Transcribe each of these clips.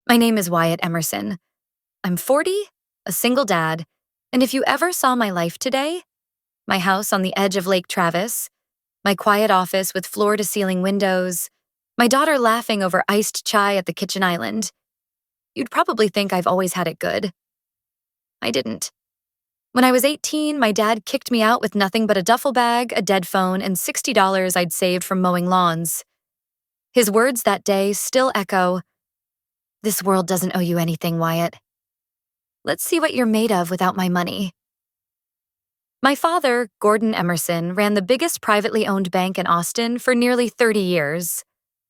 My name is Wyatt Emerson. I'm 40, a single dad, and if you ever saw my life today, my house on the edge of Lake Travis, my quiet office with floor-to-ceiling windows, my daughter laughing over iced chai at the kitchen island, you'd probably think I've always had it good. I didn't. When I was 18, my dad kicked me out with nothing but a duffel bag, a dead phone, and $60 I'd saved from mowing lawns. His words that day still echo, "This world doesn't owe you anything, Wyatt. Let's see what you're made of without my money." My father, Gordon Emerson, ran the biggest privately owned bank in Austin for nearly 30 years,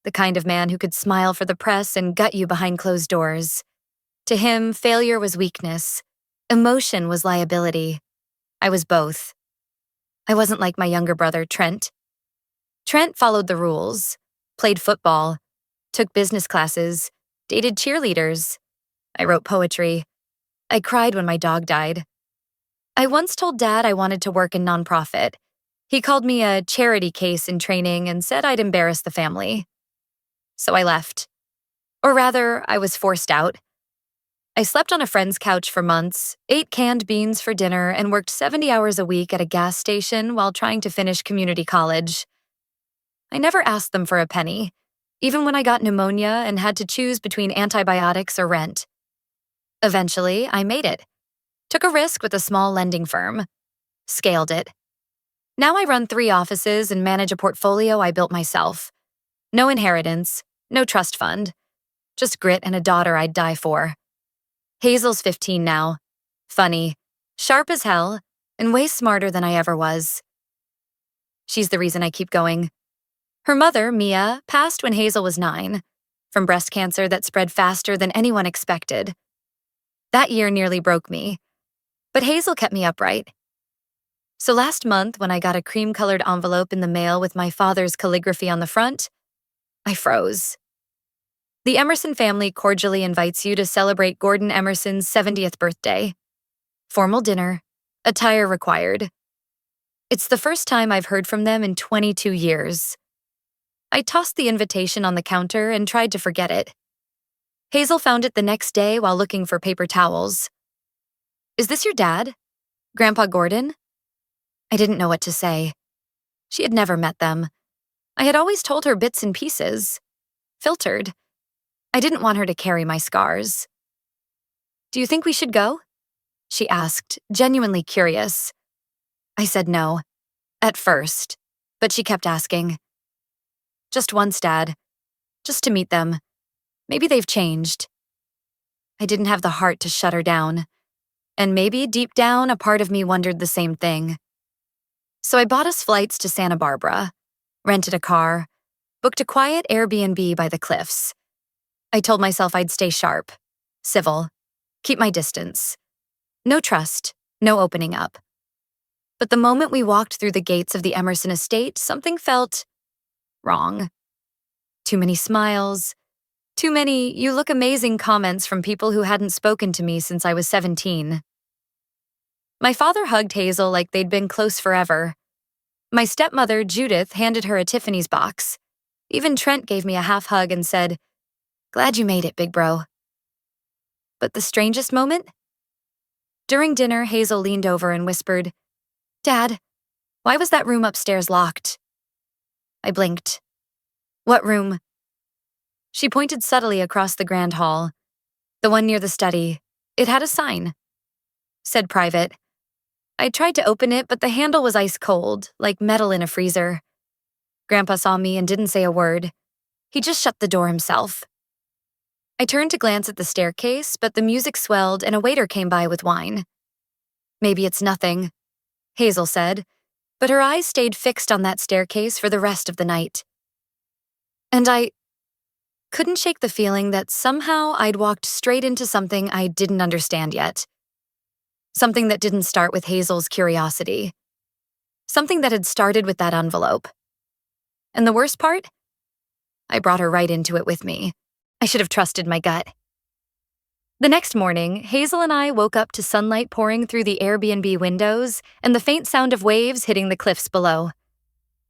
the kind of man who could smile for the press and gut you behind closed doors. To him, failure was weakness. Emotion was liability. I was both. I wasn't like my younger brother, Trent. Trent followed the rules, played football, took business classes, dated cheerleaders. I wrote poetry. I cried when my dog died. I once told Dad I wanted to work in nonprofit. He called me a charity case in training and said I'd embarrass the family. So I left. Or rather, I was forced out. I slept on a friend's couch for months, ate canned beans for dinner, and worked 70 hours a week at a gas station while trying to finish community college. I never asked them for a penny, even when I got pneumonia and had to choose between antibiotics or rent. Eventually, I made it. Took a risk with a small lending firm. Scaled it. Now I run 3 offices and manage a portfolio I built myself. No inheritance, no trust fund. Just grit and a daughter I'd die for. Hazel's 15 now. Funny, sharp as hell, and way smarter than I ever was. She's the reason I keep going. Her mother, Mia, passed when Hazel was 9, from breast cancer that spread faster than anyone expected. That year nearly broke me, but Hazel kept me upright. So last month, when I got a cream-colored envelope in the mail with my father's calligraphy on the front, I froze. The Emerson family cordially invites you to celebrate Gordon Emerson's 70th birthday. Formal dinner, attire required. It's the first time I've heard from them in 22 years. I tossed the invitation on the counter and tried to forget it. Hazel found it the next day while looking for paper towels. "Is this your dad? Grandpa Gordon?" I didn't know what to say. She had never met them. I had always told her bits and pieces. Filtered. I didn't want her to carry my scars. "Do you think we should go?" she asked, genuinely curious. I said no. At first. But she kept asking. "Just once, Dad. Just to meet them. Maybe they've changed." I didn't have the heart to shut her down. And maybe, deep down, a part of me wondered the same thing. So I bought us flights to Santa Barbara, rented a car, booked a quiet Airbnb by the cliffs. I told myself I'd stay sharp, civil, keep my distance. No trust, no opening up. But the moment we walked through the gates of the Emerson estate, something felt wrong. Too many smiles, too many "you look amazing" comments from people who hadn't spoken to me since I was 17. My father hugged Hazel like they'd been close forever. My stepmother, Judith, handed her a Tiffany's box. Even Trent gave me a half hug and said, "Glad you made it, big bro." But the strangest moment? During dinner, Hazel leaned over and whispered, "Dad, why was that room upstairs locked?" I blinked. "What room?" She pointed subtly across the grand hall. The one near the study. It had a sign. Said private. I tried to open it, but the handle was ice cold, like metal in a freezer. Grandpa saw me and didn't say a word. He just shut the door himself. I turned to glance at the staircase, but the music swelled and a waiter came by with wine. "Maybe it's nothing," Hazel said, but her eyes stayed fixed on that staircase for the rest of the night. And I couldn't shake the feeling that somehow I'd walked straight into something I didn't understand yet. Something that didn't start with Hazel's curiosity. Something that had started with that envelope. And the worst part? I brought her right into it with me. I should have trusted my gut. The next morning, Hazel and I woke up to sunlight pouring through the Airbnb windows and the faint sound of waves hitting the cliffs below.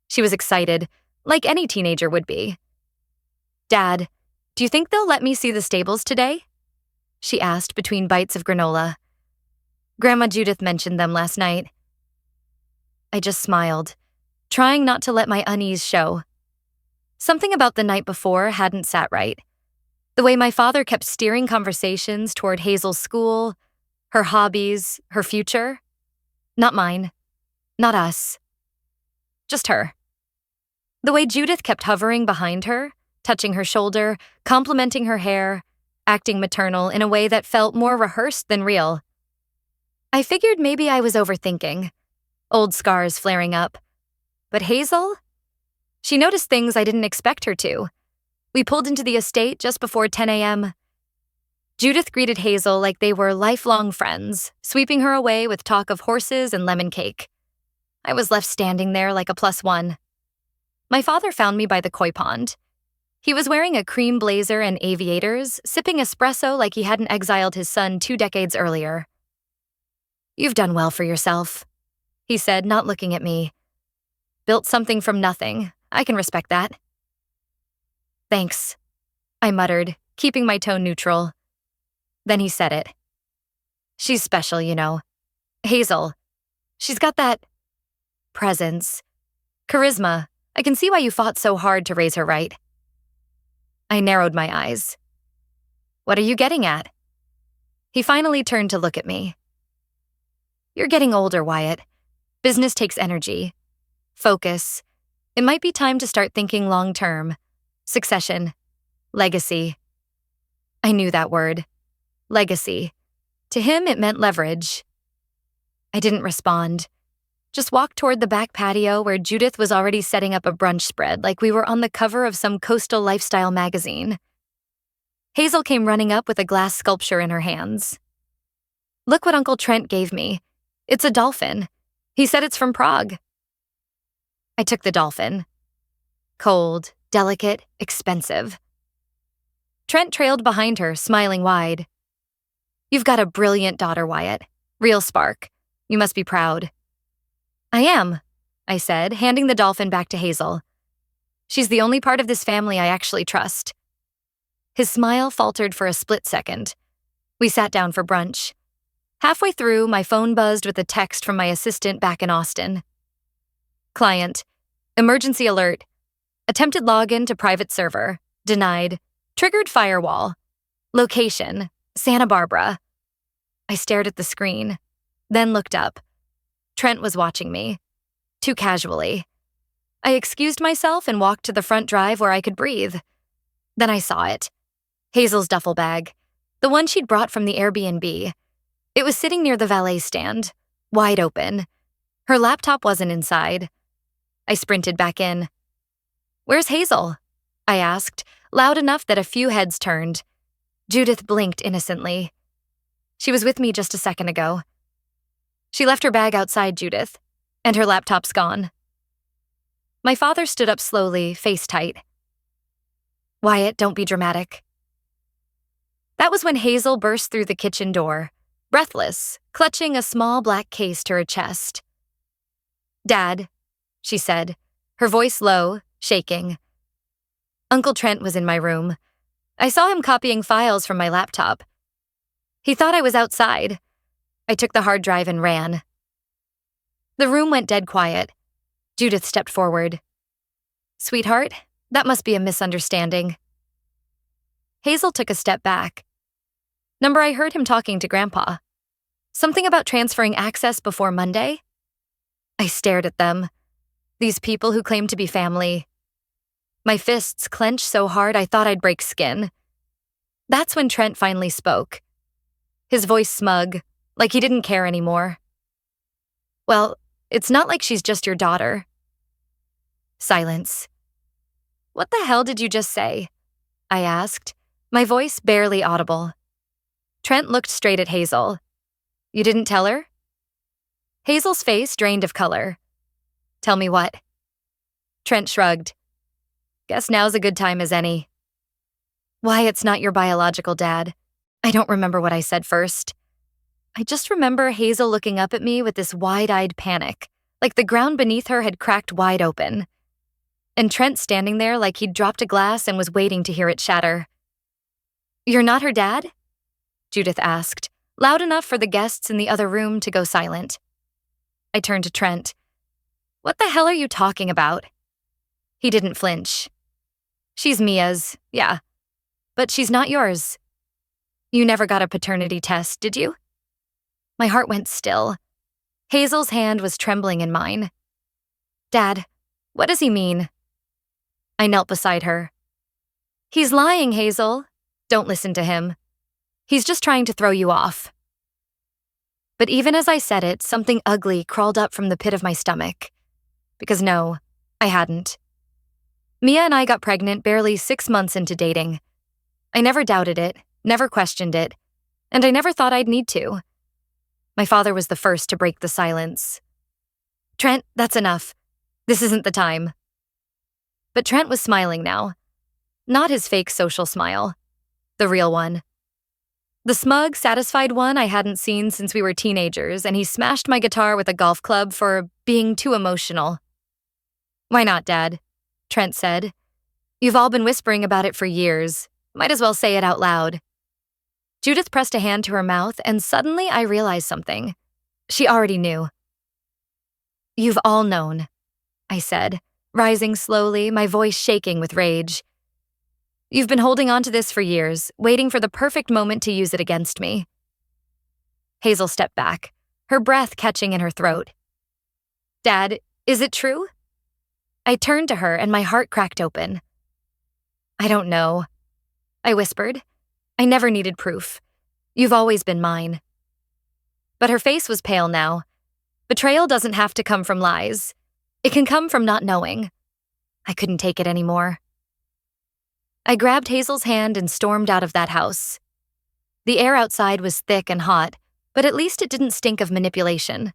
She was excited, like any teenager would be. "Dad, Do you think they'll let me see the stables today? She asked between bites of granola. Grandma Judith mentioned them last night. I just smiled, trying not to let my unease show. Something about the night before hadn't sat right. The way my father kept steering conversations toward Hazel's school, her hobbies, her future. Not mine. Not us. Just her. The way Judith kept hovering behind her, touching her shoulder, complimenting her hair, acting maternal in a way that felt more rehearsed than real. I figured maybe I was overthinking, old scars flaring up. But Hazel? She noticed things I didn't expect her to. We pulled into the estate just before 10 a.m. Judith greeted Hazel like they were lifelong friends, sweeping her away with talk of horses and lemon cake. I was left standing there like a +1. My father found me by the koi pond. He was wearing a cream blazer and aviators, sipping espresso like he hadn't exiled his son 2 decades earlier. "You've done well for yourself," he said, not looking at me. "Built something from nothing. I can respect that." "Thanks," I muttered, keeping my tone neutral. Then he said it. "She's special, you know. Hazel. She's got that presence. Charisma. I can see why you fought so hard to raise her right." I narrowed my eyes. "What are you getting at?" He finally turned to look at me. "You're getting older, Wyatt. Business takes energy. Focus. It might be time to start thinking long-term. Succession. Legacy." I knew that word. Legacy. To him, it meant leverage. I didn't respond. Just walked toward the back patio where Judith was already setting up a brunch spread like we were on the cover of some coastal lifestyle magazine. Hazel came running up with a glass sculpture in her hands. "Look what Uncle Trent gave me. It's a dolphin. He said it's from Prague." I took the dolphin. Cold, delicate, expensive. Trent trailed behind her, smiling wide. "You've got a brilliant daughter, Wyatt. Real spark. You must be proud." "I am," I said, handing the dolphin back to Hazel. "She's the only part of this family I actually trust." His smile faltered for a split second. We sat down for brunch. Halfway through, my phone buzzed with a text from my assistant back in Austin. "Client. Emergency alert. Attempted login to private server. Denied. Triggered firewall. Location. Santa Barbara." I stared at the screen, then looked up. Trent was watching me. Too casually. I excused myself and walked to the front drive where I could breathe. Then I saw it. Hazel's duffel bag. The one she'd brought from the Airbnb. It was sitting near the valet stand, wide open. Her laptop wasn't inside. I sprinted back in. "Where's Hazel?" I asked, loud enough that a few heads turned. Judith blinked innocently. "She was with me just a second ago." She left her bag outside, Judith, and her laptop's gone. My father stood up slowly, face tight. "Wyatt, don't be dramatic." That was when Hazel burst through the kitchen door, breathless, clutching a small black case to her chest. "Dad," she said, her voice low, shaking. "Uncle Trent was in my room. I saw him copying files from my laptop. He thought I was outside. I took the hard drive and ran." The room went dead quiet. Judith stepped forward. "Sweetheart, that must be a misunderstanding." Hazel took a step back. "Number I heard him talking to Grandpa. Something about transferring access before Monday?" I stared at them. These people who claimed to be family. My fists clenched so hard I thought I'd break skin. That's when Trent finally spoke. His voice smug, like he didn't care anymore. "Well, it's not like she's just your daughter." Silence. "What the hell did you just say?" I asked, my voice barely audible. Trent looked straight at Hazel. "You didn't tell her?" Hazel's face drained of color. "Tell me what?" Trent shrugged. "Guess now's a good time as any." "Why, it's not your biological dad." I don't remember what I said first. I just remember Hazel looking up at me with this wide-eyed panic, like the ground beneath her had cracked wide open. And Trent standing there like he'd dropped a glass and was waiting to hear it shatter. You're not her dad? Judith asked, loud enough for the guests in the other room to go silent. I turned to Trent. What the hell are you talking about? He didn't flinch. She's Mia's, yeah, but she's not yours. You never got a paternity test, did you? My heart went still. Hazel's hand was trembling in mine. Dad, what does he mean? I knelt beside her. He's lying, Hazel. Don't listen to him. He's just trying to throw you off. But even as I said it, something ugly crawled up from the pit of my stomach. Because no, I hadn't. Mia and I got pregnant barely 6 months into dating. I never doubted it, never questioned it, and I never thought I'd need to. My father was the first to break the silence. Trent, that's enough. This isn't the time. But Trent was smiling now. Not his fake social smile. The real one. The smug, satisfied one I hadn't seen since we were teenagers, and he smashed my guitar with a golf club for being too emotional. Why not, Dad? Trent said. You've all been whispering about it for years. Might as well say it out loud. Judith pressed a hand to her mouth, and suddenly I realized something. She already knew. You've all known, I said, rising slowly, my voice shaking with rage. You've been holding on to this for years, waiting for the perfect moment to use it against me. Hazel stepped back, her breath catching in her throat. Dad, is it true? I turned to her and my heart cracked open. I don't know, I whispered. I never needed proof. You've always been mine. But her face was pale now. Betrayal doesn't have to come from lies. It can come from not knowing. I couldn't take it anymore. I grabbed Hazel's hand and stormed out of that house. The air outside was thick and hot, but at least it didn't stink of manipulation.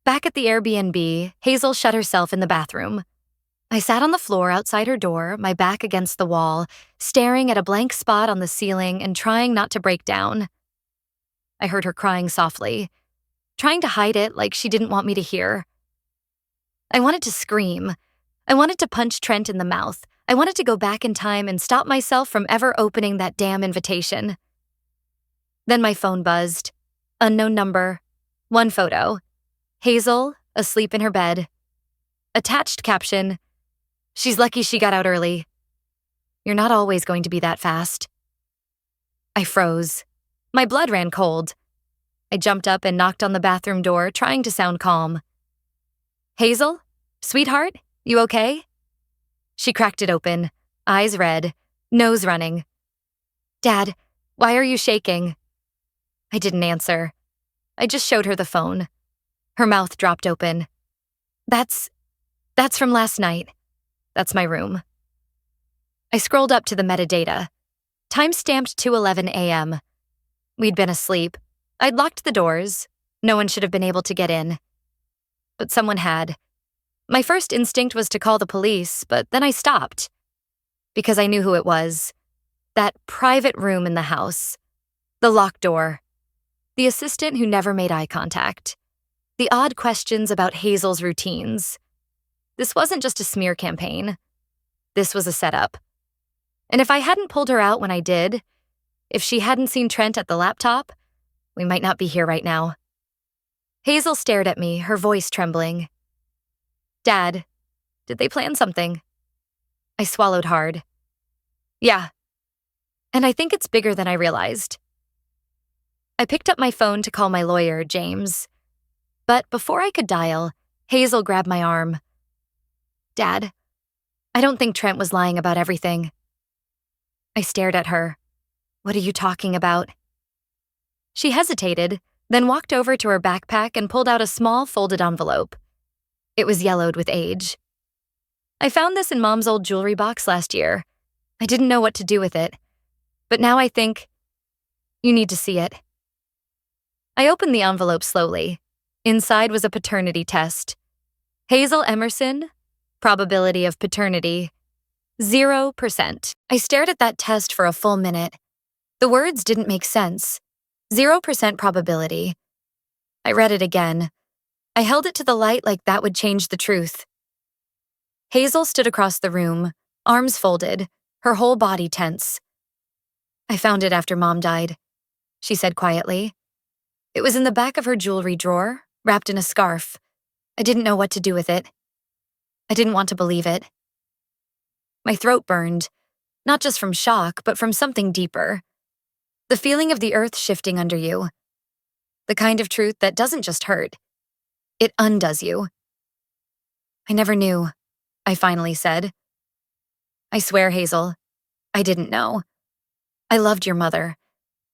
Back at the Airbnb, Hazel shut herself in the bathroom. I sat on the floor outside her door, my back against the wall, staring at a blank spot on the ceiling and trying not to break down. I heard her crying softly, trying to hide it like she didn't want me to hear. I wanted to scream. I wanted to punch Trent in the mouth. I wanted to go back in time and stop myself from ever opening that damn invitation. Then my phone buzzed. Unknown number. One photo. Hazel, asleep in her bed. Attached caption, "She's lucky she got out early. You're not always going to be that fast." I froze. My blood ran cold. I jumped up and knocked on the bathroom door, trying to sound calm. Hazel? Sweetheart? You okay? She cracked it open, eyes red, nose running. Dad, why are you shaking? I didn't answer. I just showed her the phone. Her mouth dropped open. That's from last night. That's my room. I scrolled up to the metadata. Time-stamped 2:11 a.m. We'd been asleep. I'd locked the doors. No one should have been able to get in. But someone had. My first instinct was to call the police, but then I stopped. Because I knew who it was. That private room in the house. The locked door. The assistant who never made eye contact. The odd questions about Hazel's routines. This wasn't just a smear campaign. This was a setup. And if I hadn't pulled her out when I did, if she hadn't seen Trent at the laptop, we might not be here right now. Hazel stared at me, her voice trembling. Dad, did they plan something? I swallowed hard. Yeah. And I think it's bigger than I realized. I picked up my phone to call my lawyer, James. But before I could dial, Hazel grabbed my arm. Dad, I don't think Trent was lying about everything. I stared at her. What are you talking about? She hesitated, then walked over to her backpack and pulled out a small folded envelope. It was yellowed with age. I found this in Mom's old jewelry box last year. I didn't know what to do with it. But now I think, you need to see it. I opened the envelope slowly. Inside was a paternity test. Hazel Emerson, probability of paternity, 0%. I stared at that test for a full minute. The words didn't make sense. 0% probability. I read it again. I held it to the light like that would change the truth. Hazel stood across the room, arms folded, her whole body tense. I found it after Mom died, she said quietly. It was in the back of her jewelry drawer, wrapped in a scarf. I didn't know what to do with it. I didn't want to believe it. My throat burned, not just from shock, but from something deeper. The feeling of the earth shifting under you. The kind of truth that doesn't just hurt. It undoes you. I never knew, I finally said. I swear, Hazel, I didn't know. I loved your mother,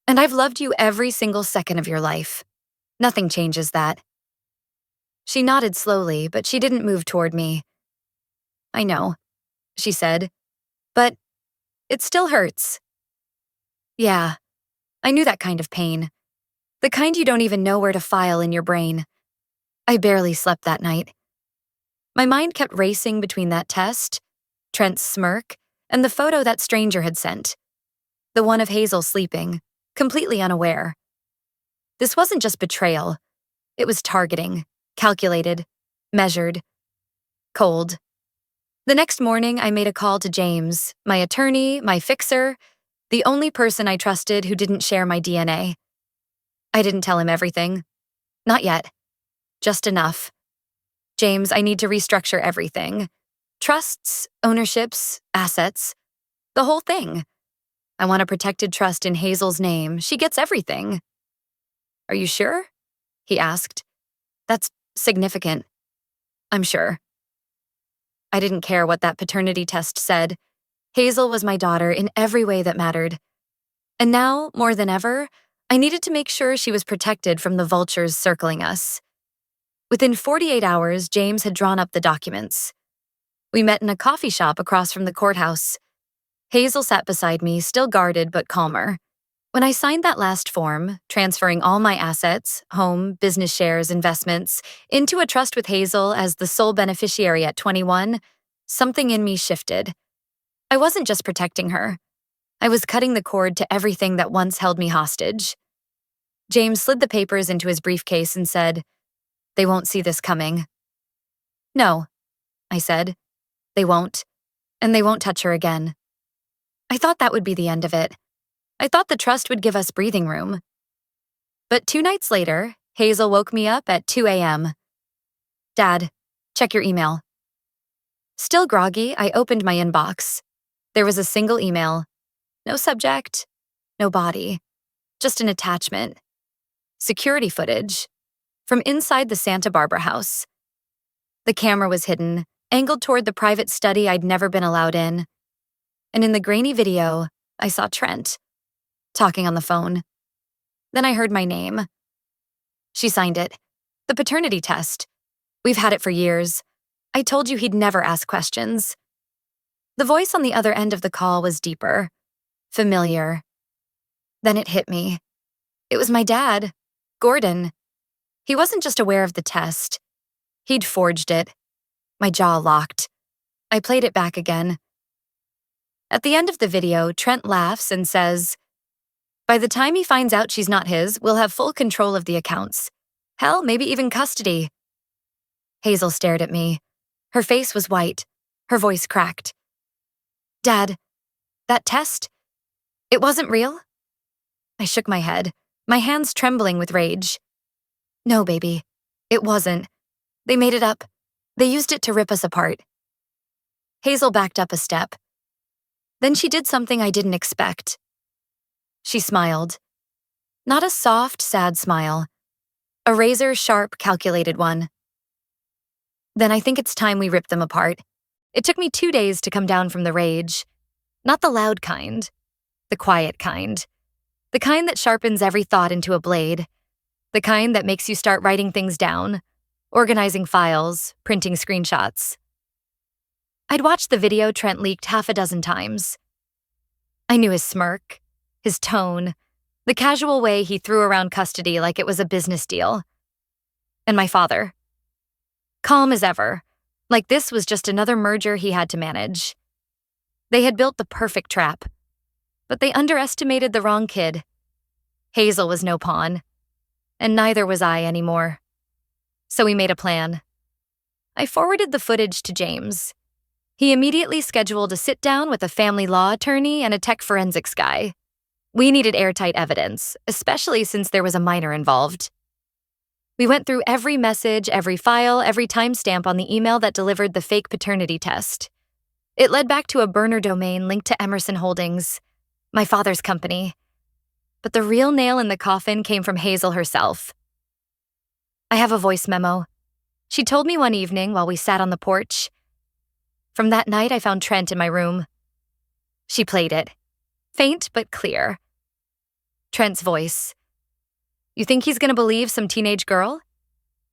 and I've loved you every single second of your life. Nothing changes that. She nodded slowly, but she didn't move toward me. I know, she said, but it still hurts. Yeah, I knew that kind of pain. The kind you don't even know where to file in your brain. I barely slept that night. My mind kept racing between that test, Trent's smirk, and the photo that stranger had sent. The one of Hazel sleeping, completely unaware. This wasn't just betrayal. It was targeting, calculated, measured, cold. The next morning, I made a call to James, my attorney, my fixer, the only person I trusted who didn't share my DNA. I didn't tell him everything. Not yet. Just enough. James, I need to restructure everything. Trusts, ownerships, assets. The whole thing. I want a protected trust in Hazel's name. She gets everything. Are you sure? He asked. That's significant. I'm sure. I didn't care what that paternity test said. Hazel was my daughter in every way that mattered. And now, more than ever, I needed to make sure she was protected from the vultures circling us. Within 48 hours, James had drawn up the documents. We met in a coffee shop across from the courthouse. Hazel sat beside me, still guarded but calmer. When I signed that last form, transferring all my assets, home, business shares, investments, into a trust with Hazel as the sole beneficiary at 21, something in me shifted. I wasn't just protecting her. I was cutting the cord to everything that once held me hostage. James slid the papers into his briefcase and said, "They won't see this coming." "No," I said. "They won't. And they won't touch her again." I thought that would be the end of it. I thought the trust would give us breathing room. But 2 nights later, Hazel woke me up at 2 a.m. "Dad, check your email." Still groggy, I opened my inbox. There was a single email. No subject, no body, just an attachment. Security footage from inside the Santa Barbara house. The camera was hidden, angled toward the private study I'd never been allowed in. And in the grainy video, I saw Trent, talking on the phone. Then I heard my name. She signed it. The paternity test. We've had it for years. I told you he'd never ask questions. The voice on the other end of the call was deeper, familiar. Then it hit me. It was my dad, Gordon. He wasn't just aware of the test. He'd forged it. My jaw locked. I played it back again. At the end of the video, Trent laughs and says, "By the time he finds out she's not his, we'll have full control of the accounts. Hell, maybe even custody." Hazel stared at me. Her face was white. Her voice cracked. "Dad, that test, it wasn't real?" I shook my head, my hands trembling with rage. "No, baby, it wasn't. They made it up. They used it to rip us apart." Hazel backed up a step. Then she did something I didn't expect. She smiled. Not a soft, sad smile. A razor-sharp, calculated one. "Then I think it's time we rip them apart. It took me 2 days to come down from the rage. Not the loud kind. The quiet kind. The kind that sharpens every thought into a blade. The kind that makes you start writing things down, organizing files, printing screenshots." I'd watched the video Trent leaked half a dozen times. I knew his smirk, his tone, the casual way he threw around custody like it was a business deal. And my father. Calm as ever, like this was just another merger he had to manage. They had built the perfect trap, but they underestimated the wrong kid. Hazel was no pawn, and neither was I anymore. So we made a plan. I forwarded the footage to James. He immediately scheduled a sit-down with a family law attorney and a tech forensics guy. We needed airtight evidence, especially since there was a minor involved. We went through every message, every file, every timestamp on the email that delivered the fake paternity test. It led back to a burner domain linked to Emerson Holdings, my father's company. But the real nail in the coffin came from Hazel herself. I have a voice memo. She told me one evening while we sat on the porch. From that night, I found Trent in my room. She played it. Faint but clear. Trent's voice. You think he's gonna believe some teenage girl?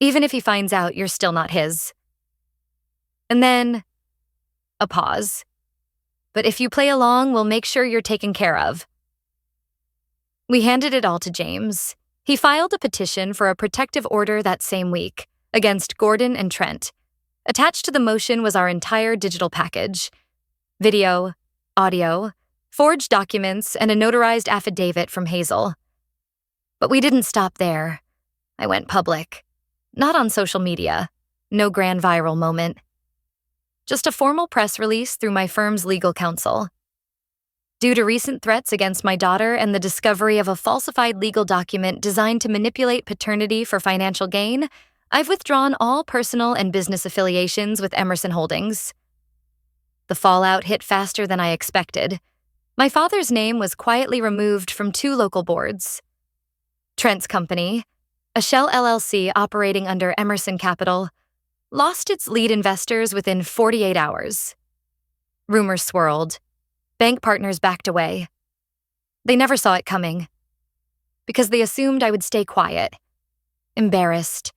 Even if he finds out you're still not his. And then, a pause. But if you play along, we'll make sure you're taken care of. We handed it all to James. He filed a petition for a protective order that same week against Gordon and Trent. Attached to the motion was our entire digital package. Video, audio, forged documents, and a notarized affidavit from Hazel. But we didn't stop there. I went public. Not on social media. No grand viral moment. Just a formal press release through my firm's legal counsel. Due to recent threats against my daughter and the discovery of a falsified legal document designed to manipulate paternity for financial gain, I've withdrawn all personal and business affiliations with Emerson Holdings. The fallout hit faster than I expected. My father's name was quietly removed from 2 local boards. Trent's company, a shell LLC operating under Emerson Capital, lost its lead investors within 48 hours. Rumors swirled. Bank partners backed away. They never saw it coming. Because they assumed I would stay quiet. Embarrassed.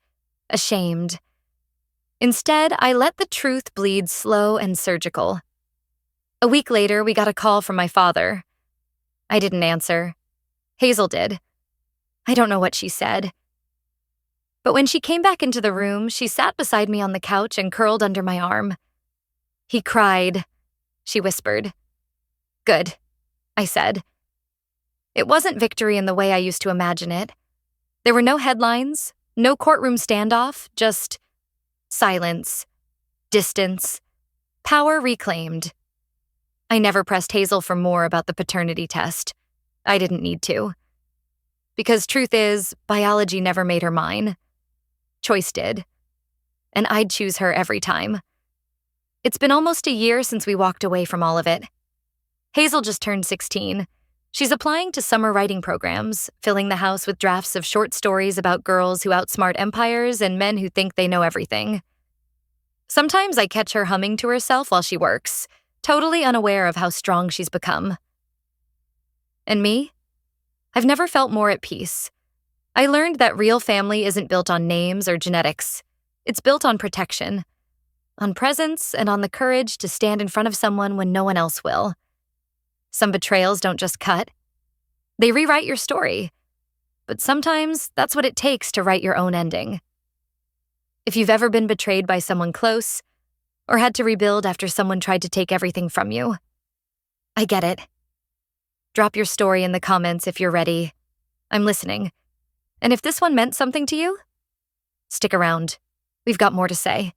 Ashamed. Instead, I let the truth bleed slow and surgical. A week later, we got a call from my father. I didn't answer. Hazel did. I don't know what she said. But when she came back into the room, she sat beside me on the couch and curled under my arm. He cried, she whispered. Good, I said. It wasn't victory in the way I used to imagine it. There were no headlines, no courtroom standoff, just silence, distance, power reclaimed. I never pressed Hazel for more about the paternity test. I didn't need to. Because truth is, biology never made her mine. Choice did. And I'd choose her every time. It's been almost a year since we walked away from all of it. Hazel just turned 16. She's applying to summer writing programs, filling the house with drafts of short stories about girls who outsmart empires and men who think they know everything. Sometimes I catch her humming to herself while she works, totally unaware of how strong she's become. And me? I've never felt more at peace. I learned that real family isn't built on names or genetics. It's built on protection, on presence, and on the courage to stand in front of someone when no one else will. Some betrayals don't just cut. They rewrite your story. But sometimes that's what it takes to write your own ending. If you've ever been betrayed by someone close, or had to rebuild after someone tried to take everything from you, I get it. Drop your story in the comments if you're ready. I'm listening. And if this one meant something to you, stick around. We've got more to say.